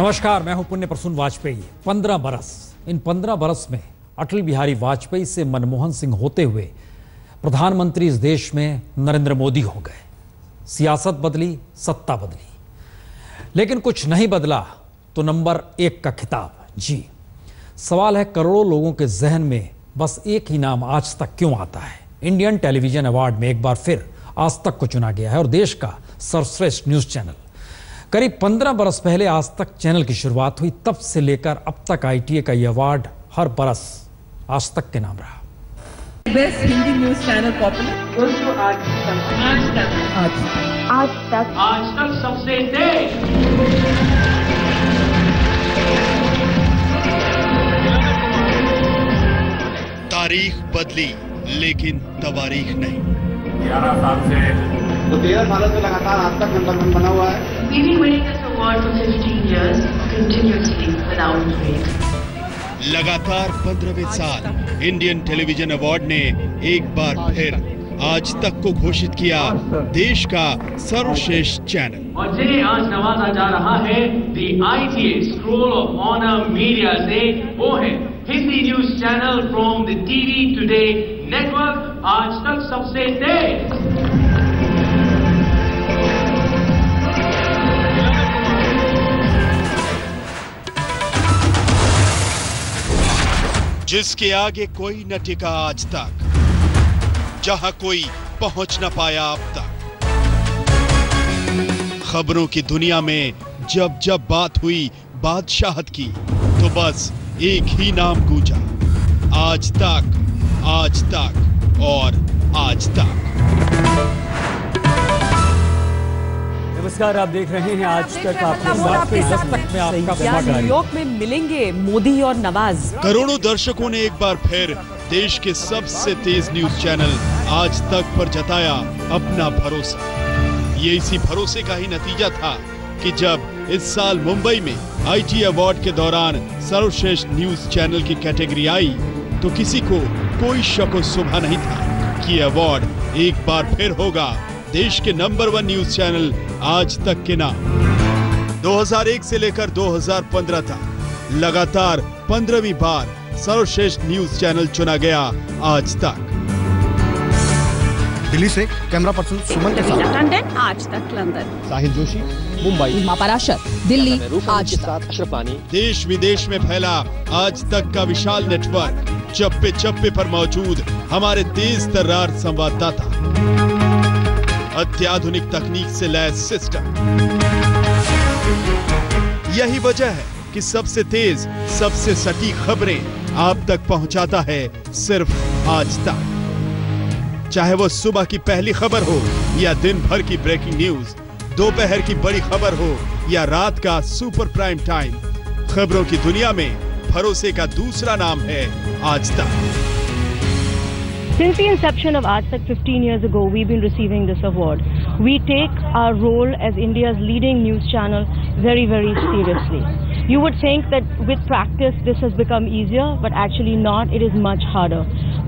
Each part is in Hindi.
नमस्कार, मैं हूं पुण्य प्रसून वाजपेयी। 15 बरस, इन 15 बरस में अटल बिहारी वाजपेयी से मनमोहन सिंह होते हुए प्रधानमंत्री इस देश में नरेंद्र मोदी हो गए। सियासत बदली, सत्ता बदली, लेकिन कुछ नहीं बदला तो नंबर 1 का खिताब। जी, सवाल है करोड़ों लोगों के जहन में बस एक ही नाम आज तक क्यों आता है। इंडियन टेलीविजन अवार्ड में एक बार फिर आज तक को चुना गया है और देश का सर्वश्रेष्ठ न्यूज चैनल। करीब 15 बरस पहले आज तक चैनल की शुरुआत हुई, तब से लेकर अब तक ITA का यह अवार्ड हर बरस आज तक के नाम रहा। Best Hindi news channel popular आज तक सबसे तेज। तारीख बदली लेकिन तवारीख नहीं। 11 साल से तो 13 सालों से लगातार आज तक नंबर 1 बना हुआ है। We've been winning this award for 15 years continuously without break. लगातार 15वें साल इंडियन टेलीविजन अवार्ड ने एक बार फिर आज तक को घोषित किया देश का सर्वश्रेष्ठ चैनल। और जिन्हें आज नवाजा जा रहा है the ITA scroll of honour media से, वो है Hindi news channel from the TV Today network, Aaj Tak सबसे तेज। जिसके आगे कोई न टिका आज तक, जहां कोई पहुंच न पाया अब तक। खबरों की दुनिया में जब जब बात हुई बादशाहत की, तो बस एक ही नाम गूंजा, आज तक, आज तक और आज तक। नमस्कार, आप देख रहे हैं आज तक। आपके दस्तक में आपका स्वागत है। न्यूयॉर्क में मिलेंगे मोदी और नवाज। करोड़ों दर्शकों ने एक बार फिर देश के सबसे तेज न्यूज चैनल आज तक पर जताया अपना भरोसा। ये इसी भरोसे का ही नतीजा था कि जब इस साल मुंबई में ITA अवार्ड के दौरान सर्वश्रेष्ठ न्यूज चैनल की कैटेगरी आई, तो किसी को कोई शक व शुबा नहीं था कि अवार्ड एक बार फिर होगा देश के नंबर 1 न्यूज चैनल आज तक के नाम। 2001 से लेकर 2015 तक लगातार 15वीं बार सर्वश्रेष्ठ न्यूज चैनल चुना गया आज तक। दिल्ली से कैमरा पर्सन सुमन के साथ लंदन, आज तक लंदन। साहिल जोशी, मुंबई। पराशर, दिल्ली, आज तक। देश विदेश में फैला आज तक का विशाल नेटवर्क, चप्पे चप्पे पर मौजूद हमारे तेज तर्रार संवाददाता, अत्याधुनिक तकनीक से लैस सिस्टम। यही वजह है कि सबसे तेज, सबसे सटीक खबरें आप तक पहुंचाता है सिर्फ आज तक। चाहे वो सुबह की पहली खबर हो या दिन भर की ब्रेकिंग न्यूज, दोपहर की बड़ी खबर हो या रात का सुपर प्राइम टाइम, खबरों की दुनिया में भरोसे का दूसरा नाम है आज तक। Since the inception of Aaj Tak 15 years ago, we've been receiving this award. We take our role as India's leading news channel very, very seriously. You would think that with practice this has become easier, but actually not. It is much harder.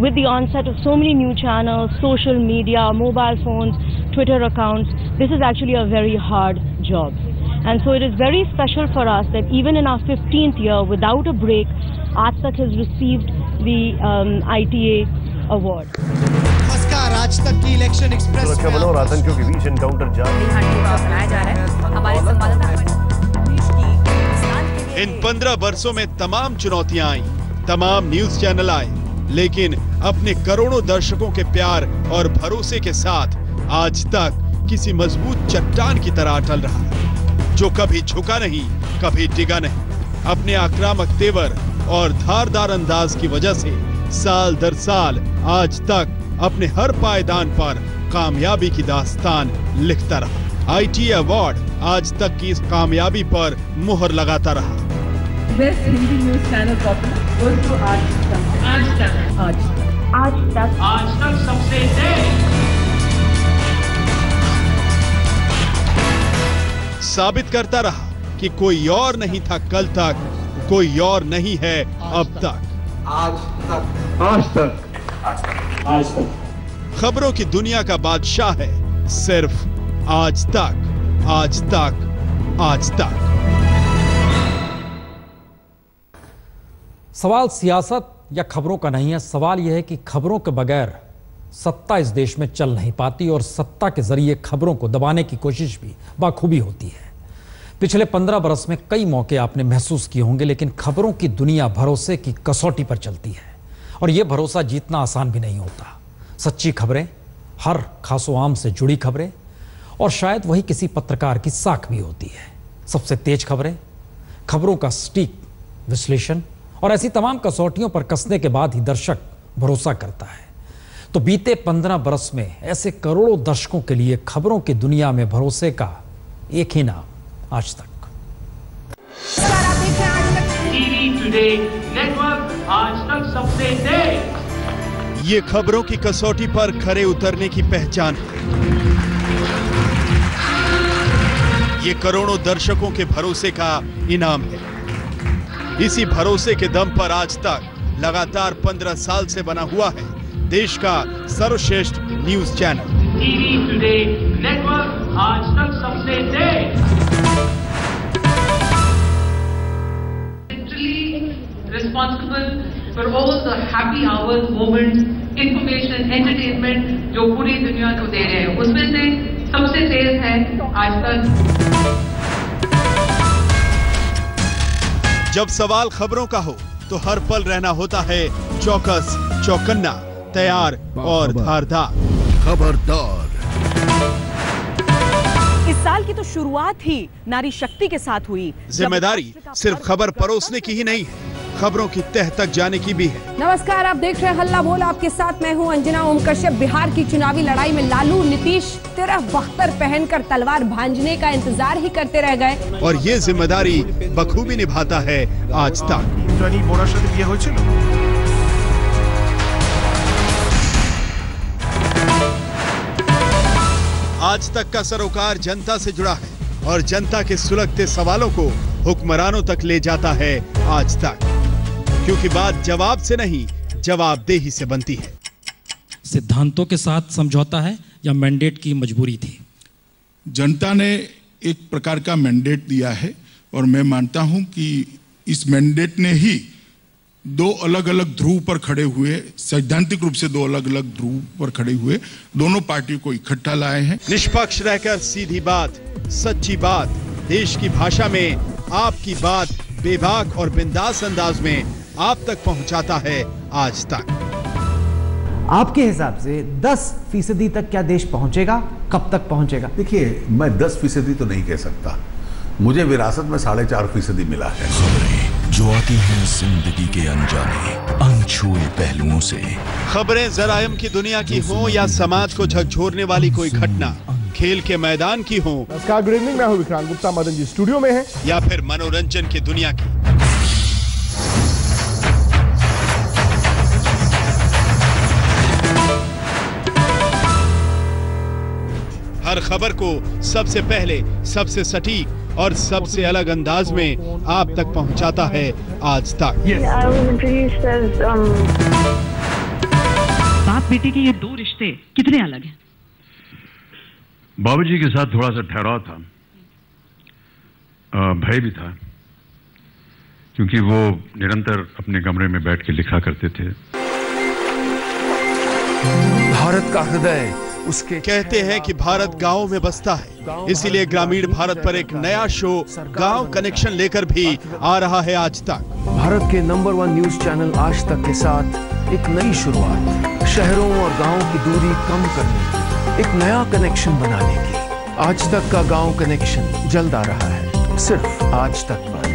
With the onset of so many new channels, social media, mobile phones, Twitter accounts, this is actually a very hard job. And so it is very special for us that even in our 15th year, without a break, Aaj Tak has received the ITA award. नमस्कार, आज तक की इलेक्शन एक्सप्रेस सुरक्षा बलों और आतंकियों के बीच एनकाउंटर जारी बनाया जा रहा है। हमारे इन 15 वर्षों में तमाम चुनौतियां आई, तमाम न्यूज चैनल आए, लेकिन अपने करोड़ों दर्शकों के प्यार और भरोसे के साथ आज तक किसी मजबूत चट्टान की तरह अटल रहा, जो कभी झुका नहीं, कभी डिगा नहीं। अपने आक्रामक तेवर और धारदार अंदाज की वजह से साल दर साल आज तक अपने हर पायदान पर कामयाबी की दास्तान लिखता रहा। ITA अवार्ड आज तक की इस कामयाबी पर मुहर लगाता रहा। Best Hindi news channel popular आज तक, आज तक, आज तक, आज तक, आज तक सबसे तेज। साबित करता रहा कि कोई और नहीं था कल तक, कोई और नहीं है अब तक। आज तक, आज तक, आज तक। खबरों की दुनिया का बादशाह है सिर्फ आज तक, आज तक, आज तक। सवाल सियासत या खबरों का नहीं है, सवाल यह है कि खबरों के बगैर सत्ता इस देश में चल नहीं पाती और सत्ता के जरिए खबरों को दबाने की कोशिश भी बाखूबी होती है। पिछले 15 बरस में कई मौके आपने महसूस किए होंगे, लेकिन खबरों की दुनिया भरोसे की कसौटी पर चलती है और यह भरोसा जीतना आसान भी नहीं होता। सच्ची खबरें, हर खासो आम से जुड़ी खबरें और शायद वही किसी पत्रकार की साख भी होती है। सबसे तेज खबरें, खबरों का सटीक विश्लेषण और ऐसी तमाम कसौटियों पर कसने के बाद ही दर्शक भरोसा करता है। तो बीते 15 बरस में ऐसे करोड़ों दर्शकों के लिए खबरों की दुनिया में भरोसे का एक ही नाम, आज तक। TV Today network, Aaj Tak सबसे तेज। ये खबरों की कसौटी पर खरे उतरने की पहचान है। ये करोड़ों दर्शकों के भरोसे का इनाम है। इसी भरोसे के दम पर आज तक लगातार 15 साल से बना हुआ है देश का सर्वश्रेष्ठ news channel TV Today network, Aaj Tak सबसे तेज। Responsible for all the happy hours, moments, information, entertainment जो पूरी दुनिया को दे रहे हैं, उसमें से सबसे तेज है आज तक। जब सवाल खबरों का हो तो हर पल रहना होता है चौकस, चौकन्ना, तैयार और धारदार। खबरदार। इस साल की तो शुरुआत ही नारी शक्ति के साथ हुई। जिम्मेदारी सिर्फ खबर परोसने की ही नहीं है, खबरों की तह तक जाने की भी है। नमस्कार, आप देख रहे हैं हल्ला बोल। आपके साथ मैं हूं अंजना ओम कश्यप। बिहार की चुनावी लड़ाई में लालू नीतीश सिर्फ बख्तर पहनकर तलवार भांजने का इंतजार ही करते रह गए और ये जिम्मेदारी बखूबी निभाता है आज तक। आज तक का सरोकार जनता से जुड़ा है और जनता के सुलगते सवालों को हुक्मरानों तक ले जाता है आज तक, क्योंकि बात जवाब से नहीं, जवाबदेही से बनती है। सिद्धांतों के साथ समझौता है या मैंडेट की मजबूरी थी? जनता ने एक प्रकार का मैंडेट दिया है और मैं मानता हूं कि इस मैंडेट ने ही दो अलग अलग ध्रुव पर खड़े हुए, सैद्धांतिक रूप से दो अलग अलग ध्रुव पर खड़े हुए दोनों पार्टियों को इकट्ठा लाए हैं। निष्पक्ष रहकर सीधी बात, सच्ची बात, देश की भाषा में आपकी बात बेबाक और बिंदास अंदाज में आप तक पहुंचाता है आज तक। आपके हिसाब से 10% तक क्या देश पहुंचेगा, कब तक पहुंचेगा? देखिए, मैं 10% तो नहीं कह सकता। मुझे विरासत में 4.5% मिला है। खबरें जो आती हैं जिंदगी के अनजाने अनछुए पहलुओं से। खबरें जरायम की दुनिया की हो या समाज को झकझोरने वाली कोई घटना, खेल के मैदान की हो। नमस्कार, गुड इवनिंग, मैं हूं विक्रांत गुप्ता, मदन जी स्टूडियो में हैं। या फिर मनोरंजन की दुनिया की। हर खबर को सबसे पहले, सबसे सटीक और सबसे अलग अंदाज में आप तक पहुंचाता है आज तक। बाप बेटे के ये दो रिश्ते कितने अलग हैं? बाबूजी के साथ थोड़ा सा ठहराव था, भय भी था, क्योंकि वो निरंतर अपने कमरे में बैठ के लिखा करते थे। भारत का हृदय उसके कहते हैं कि भारत गांवों में बसता है, इसीलिए ग्रामीण भारत पर एक नया शो गांव कनेक्शन लेकर भी आ रहा है आज तक। भारत के नंबर 1 न्यूज चैनल आज तक के साथ एक नई शुरुआत, शहरों और गांवों की दूरी कम करने की, एक नया कनेक्शन बनाने की। आज तक का गांव कनेक्शन जल्द आ रहा है, सिर्फ आज तक पर।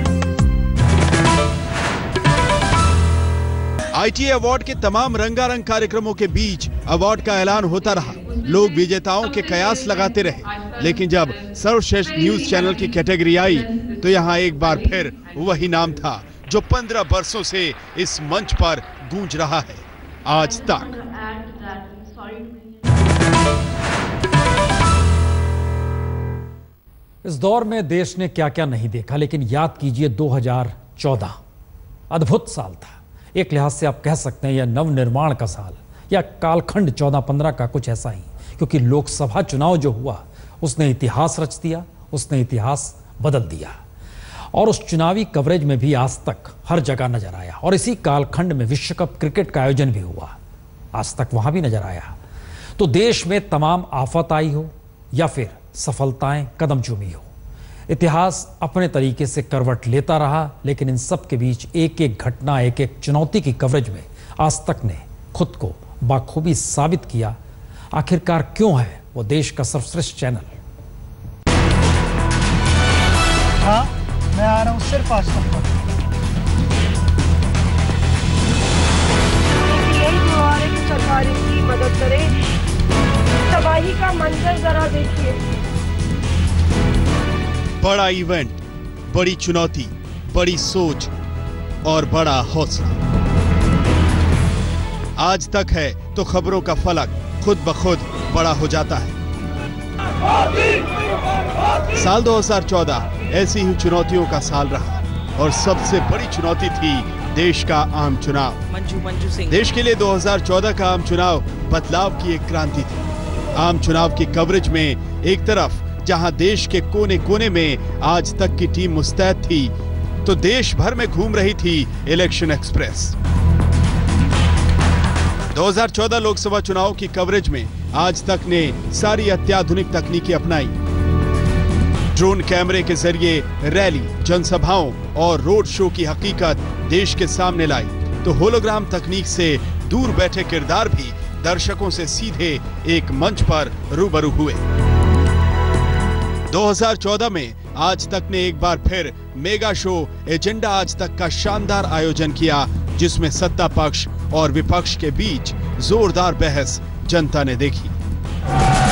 ITA अवार्ड के तमाम रंगारंग कार्यक्रमों के बीच अवार्ड का ऐलान होता रहा। लोग विजेताओं के कयास लगाते रहे, लेकिन जब सर्वश्रेष्ठ न्यूज चैनल की कैटेगरी आई तो यहाँ एक बार फिर वही नाम था जो 15 वर्षों से इस मंच पर गूंज रहा है आज तक। इस दौर में देश ने क्या क्या नहीं देखा, लेकिन याद कीजिए 2014 अद्भुत साल था। एक लिहाज से आप कह सकते हैं यह नवनिर्माण का साल या कालखंड 14-15 का कुछ ऐसा ही, क्योंकि लोकसभा चुनाव जो हुआ उसने इतिहास रच दिया, उसने इतिहास बदल दिया। और उस चुनावी कवरेज में भी आज तक हर जगह नजर आया। और इसी कालखंड में विश्व कप क्रिकेट का आयोजन भी हुआ, आज तक वहां भी नजर आया। तो देश में तमाम आफत आई हो या फिर सफलताएं कदम चूमी हो, इतिहास अपने तरीके से करवट लेता रहा। लेकिन इन सब के बीच एक एक घटना, एक एक चुनौती की कवरेज में आज तक ने खुद को बाखूबी साबित किया। आखिरकार क्यों है वो देश का सर्वश्रेष्ठ चैनल? हाँ, मैं आ रहा हूँ सिर्फ आज तक पर। यही दुआ है कि सरकार इसकी मदद करे। तबाही का मंजर जरा देखिए। बड़ा इवेंट, बड़ी चुनौती, बड़ी सोच और बड़ा हौसला। आज तक है तो खबरों का फलक खुद ब खुद बड़ा हो जाता है। साल 2014 ऐसी ही चुनौतियों का साल रहा और सबसे बड़ी चुनौती थी देश का आम चुनाव। मंजू सिंह। देश के लिए 2014 का आम चुनाव बदलाव की एक क्रांति थी। आम चुनाव की कवरेज में एक तरफ जहां देश के कोने कोने में आज तक की टीम मुस्तैद थी, तो देश भर में घूम रही थी इलेक्शन एक्सप्रेस। 2014 लोकसभा चुनाव की कवरेज में आज तक ने सारी अत्याधुनिक तकनीकें अपनाई। ड्रोन कैमरे के जरिए रैली, जनसभाओं और रोड शो की हकीकत देश के सामने लाई, तो होलोग्राम तकनीक से दूर बैठे किरदार भी दर्शकों से सीधे एक मंच पर रूबरू हुए। 2014 में आज तक ने एक बार फिर मेगा शो एजेंडा आज तक का शानदार आयोजन किया, जिसमें सत्ता पक्ष और विपक्ष के बीच जोरदार बहस जनता ने देखी।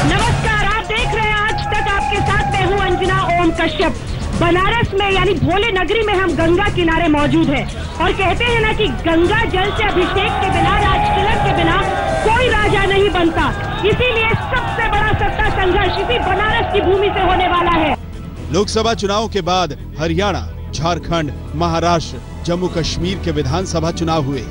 नमस्कार, आप देख रहे हैं आज तक। आपके साथ मैं हूं अंजना ओम कश्यप। बनारस में यानी भोले नगरी में हम गंगा किनारे मौजूद हैं और कहते हैं ना कि गंगा जल से अभिषेक के बिना, राज तिलक के बिना कोई राजा नहीं बनता। इसीलिए सबसे बड़ा सत्ता संघर्ष इसी बनारस की भूमि से होने वाला है। लोकसभा चुनाव के बाद हरियाणा, झारखंड, महाराष्ट्र, जम्मू कश्मीर के विधानसभा चुनाव हुए।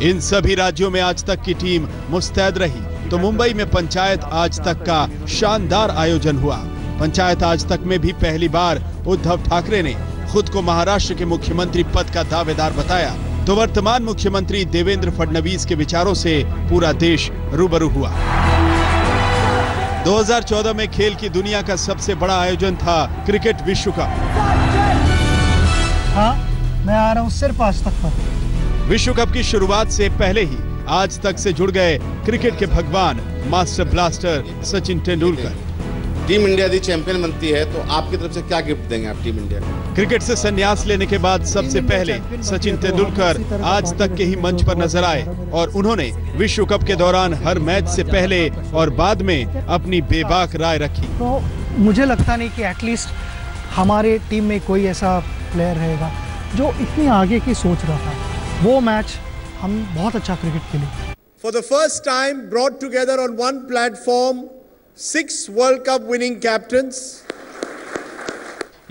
इन सभी राज्यों में आज तक की टीम मुस्तैद रही। तो मुंबई में पंचायत आज तक का शानदार आयोजन हुआ। पंचायत आज तक में भी पहली बार उद्धव ठाकरे ने खुद को महाराष्ट्र के मुख्यमंत्री पद का दावेदार बताया, तो वर्तमान मुख्यमंत्री देवेंद्र फडणवीस के विचारों से पूरा देश रूबरू हुआ। 2014 में खेल की दुनिया का सबसे बड़ा आयोजन था क्रिकेट विश्व कप। हाँ, मैं आ रहा हूँ सिर्फ आज तक पर। विश्व कप की शुरुआत से पहले ही आज तक से जुड़ गए क्रिकेट के भगवान master blaster Sachin Tendulkar. Team India यदि चैंपियन बनती है तो आपकी तरफ से क्या गिफ्ट देंगे आप टीम इंडिया को? क्रिकेट से संन्यास लेने के बाद सबसे पहले सचिन तेंदुलकर आज तक के ही मंच पर नजर आए और उन्होंने विश्व कप के दौरान हर मैच से पहले और बाद में अपनी बेबाक राय रखी। तो मुझे लगता नहीं कि एटलीस्ट हमारे टीम में कोई ऐसा प्लेयर रहेगा जो इतनी आगे की सोच रहा था। वो मैच हम बहुत अच्छा क्रिकेट खेले। For the first time brought together on one platform 6 World Cup winning captains.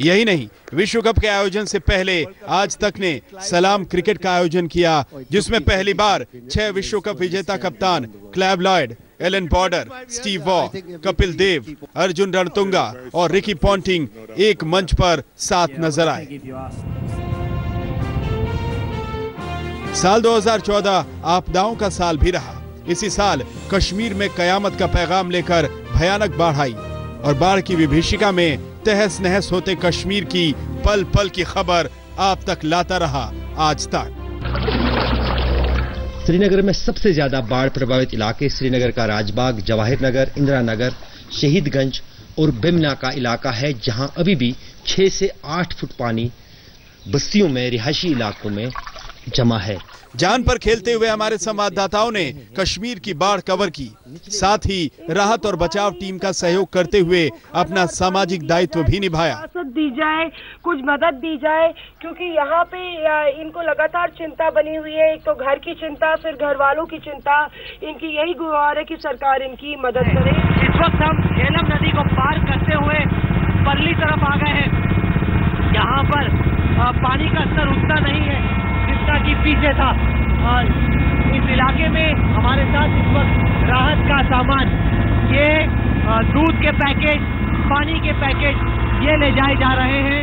यही नहीं, विश्व कप के आयोजन से पहले आज तक ने सलाम क्रिकेट का आयोजन किया, जिसमें पहली बार 6 विश्व कप विजेता कप्तान Clive Lloyd, Allan Border, Steve Waugh, Kapil Dev, Arjuna Ranatunga और रिकी पॉन्टिंग एक मंच पर साथ नजर आए। साल 2014 आपदाओं का साल भी रहा। इसी साल कश्मीर में कयामत का पैगाम लेकर भयानक बाढ़ आई और बाढ़ की विभीषिका में तहस नहस होते कश्मीर की पल पल की खबर आप तक लाता रहा आज तक। श्रीनगर में सबसे ज्यादा बाढ़ प्रभावित इलाके श्रीनगर का राजबाग, जवाहिर नगर, इंदिरा नगर, शहीदगंज और बेमना का इलाका है, जहां अभी भी 6 से 8 फुट पानी बस्तियों में, रिहायशी इलाकों में जमा है। जान पर खेलते हुए हमारे संवाददाताओं ने कश्मीर की बाढ़ कवर की, साथ ही राहत और बचाव टीम का सहयोग करते हुए अपना सामाजिक दायित्व भी निभाया। दी जाए, कुछ मदद दी जाए, क्योंकि यहाँ पे इनको लगातार चिंता बनी हुई है। एक तो घर की चिंता, फिर घर वालों की चिंता। इनकी यही गुहार है कि सरकार इनकी मदद करे। इस वक्त हम झेलम नदी को पार करते हुए परली तरफ आ गए हैं। यहाँ पर पानी का स्तर उतना नहीं है जितना कि पीछे था। इस इलाके में हमारे साथ इस वक्त राहत का सामान, ये दूध के पैकेट, पानी के पैकेट, ये ले जाए जा रहे हैं।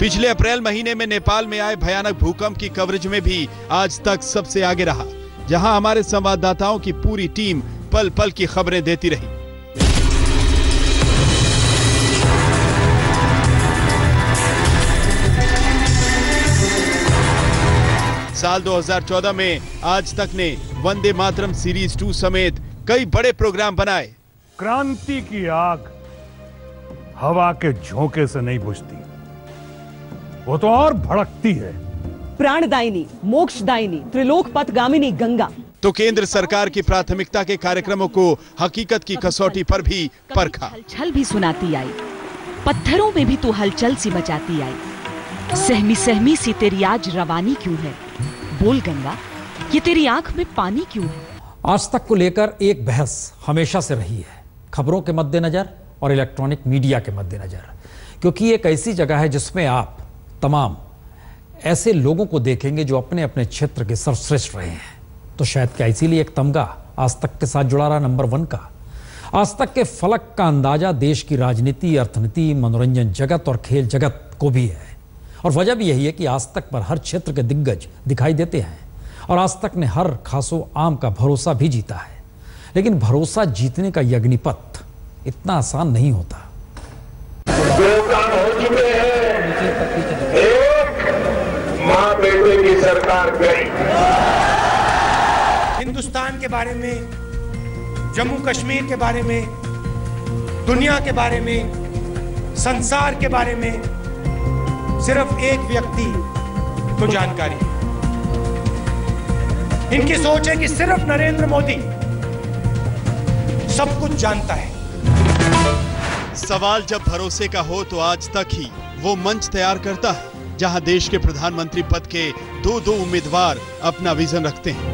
पिछले अप्रैल महीने में नेपाल में आए भयानक भूकंप की कवरेज में भी आज तक सबसे आगे रहा, जहां हमारे संवाददाताओं की पूरी टीम पल पल की खबरें देती रही। साल 2014 में आज तक ने वंदे मातरम सीरीज 2 समेत कई बड़े प्रोग्राम बनाए। क्रांति की आग हवा के झोंके से नहीं बुझती, वो तो और भड़कती है। प्राणदायिनी, मोक्षदायिनी, त्रिलोक पथगामिनी गंगा। तो केंद्र सरकार की प्राथमिकता के कार्यक्रमों को हकीकत की कसौटी पर भी परखा। हलचल भी सुनाती आई, पत्थरों में भी तो हलचल सी मचाती आई। सहमी सहमी सी तेरी आज रवानी क्यों है? बोल गंगा, ये तेरी आंख में पानी क्यों है? आज तक को लेकर एक बहस हमेशा से रही है, खबरों के मद्देनजर और इलेक्ट्रॉनिक मीडिया के मद्देनजर, क्योंकि एक ऐसी जगह है जिसमें आप तमाम ऐसे लोगों को देखेंगे जो अपने अपने क्षेत्र के सर्वश्रेष्ठ रहे हैं। तो शायद क्या इसीलिए एक तमगा आज तक के साथ जुड़ा रहा नंबर 1 का। आज तक के फलक का अंदाजा देश की राजनीति, अर्थनीति, मनोरंजन जगत और खेल जगत को भी है। और वजह भी यही है कि आज तक पर हर क्षेत्र के दिग्गज दिखाई देते हैं और आज तक ने हर खासो आम का भरोसा भी जीता है। लेकिन भरोसा जीतने का अग्निपथ इतना आसान नहीं होता। 2 काम हो चुके हैं, एक मां बेटे की सरकार गई। हिंदुस्तान के बारे में, जम्मू कश्मीर के बारे में, दुनिया के बारे में, संसार के बारे में सिर्फ एक व्यक्ति को जानकारी है। इनकी सोच है कि सिर्फ नरेंद्र मोदी सब कुछ जानता है। सवाल जब भरोसे का हो तो आज तक ही वो मंच तैयार करता है जहां देश के प्रधानमंत्री पद के 2 उम्मीदवार अपना विजन रखते हैं।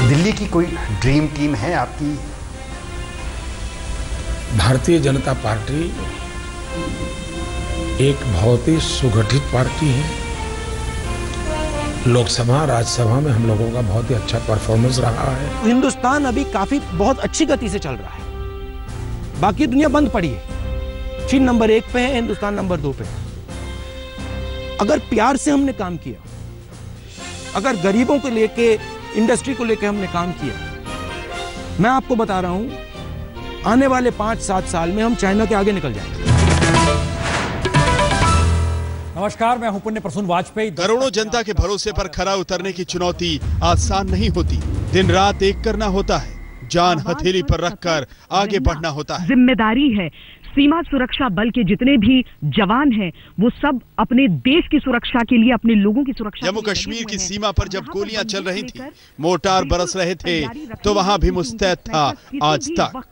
दिल्ली की कोई ड्रीम टीम है आपकी? भारतीय जनता पार्टी एक बहुत ही सुगठित पार्टी है। लोकसभा, राज्यसभा में हम लोगों का बहुत ही अच्छा परफॉर्मेंस रहा है। हिंदुस्तान अभी काफी बहुत अच्छी गति से चल रहा है, बाकी दुनिया बंद पड़ी है। चीन नंबर 1 पे है, हिंदुस्तान नंबर 2 पे है। अगर प्यार से हमने काम किया, अगर गरीबों को लेके, इंडस्ट्री को लेके हमने काम किया, मैं आपको बता रहा हूं आने वाले 5-7 साल में हम चाइना के आगे निकल जाएंगे। नमस्कार, मैं हूं पुण्य प्रसून वाजपेयी। करोड़ों जनता के भरोसे पर खरा उतरने की चुनौती आसान नहीं होती। दिन रात एक करना होता है, जान हथेली पर रखकर आगे बढ़ना होता है। जिम्मेदारी है। सीमा सुरक्षा बल के जितने भी जवान हैं, वो सब अपने देश की सुरक्षा के लिए, अपने लोगों की सुरक्षा। जम्मू कश्मीर की सीमा पर जब गोलियां चल रही थी, मोर्टार बरस रहे थे, तो वहां भी मुस्तैद था आज तक।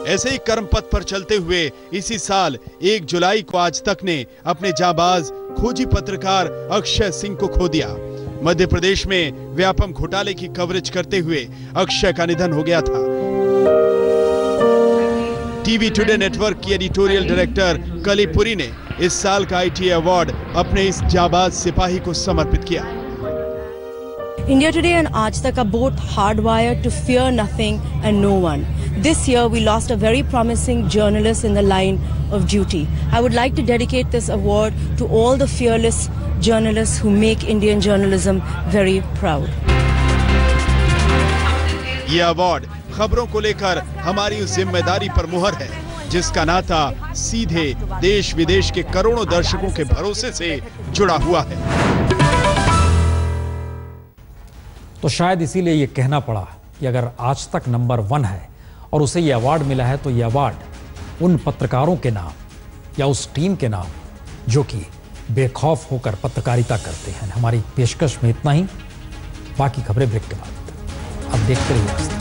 ऐसे ही कर्म पथ पर चलते हुए इसी साल 1 जुलाई को आज तक ने अपने जाबाज खोजी पत्रकार अक्षय सिंह को खो दिया। मध्य प्रदेश में व्यापम घोटाले की कवरेज करते हुए अक्षय का निधन हो गया था। टीवी टुडे नेटवर्क की एडिटोरियल डायरेक्टर कलीपुरी ने इस साल का ITA अवार्ड अपने इस जाबाज सिपाही को समर्पित किया। India Today and Aaj Tak are both hardwired to fear nothing and no one. This year we lost a very promising journalist in the line of duty. I would like to dedicate this award to all the fearless journalists who make Indian journalism very proud. ये अवार्ड खबरों को लेकर हमारी उस जिम्मेदारी पर मुहर है जिसका नाता सीधे देश विदेश के करोड़ों दर्शकों के भरोसे से जुड़ा हुआ है। तो शायद इसीलिए ये कहना पड़ा कि अगर आज तक नंबर 1 है और उसे ये अवार्ड मिला है तो ये अवार्ड उन पत्रकारों के नाम या उस टीम के नाम जो कि बेखौफ होकर पत्रकारिता करते हैं। हमारी पेशकश में इतना ही, बाकी खबरें ब्रेक के बाद। अब देखते रहिए।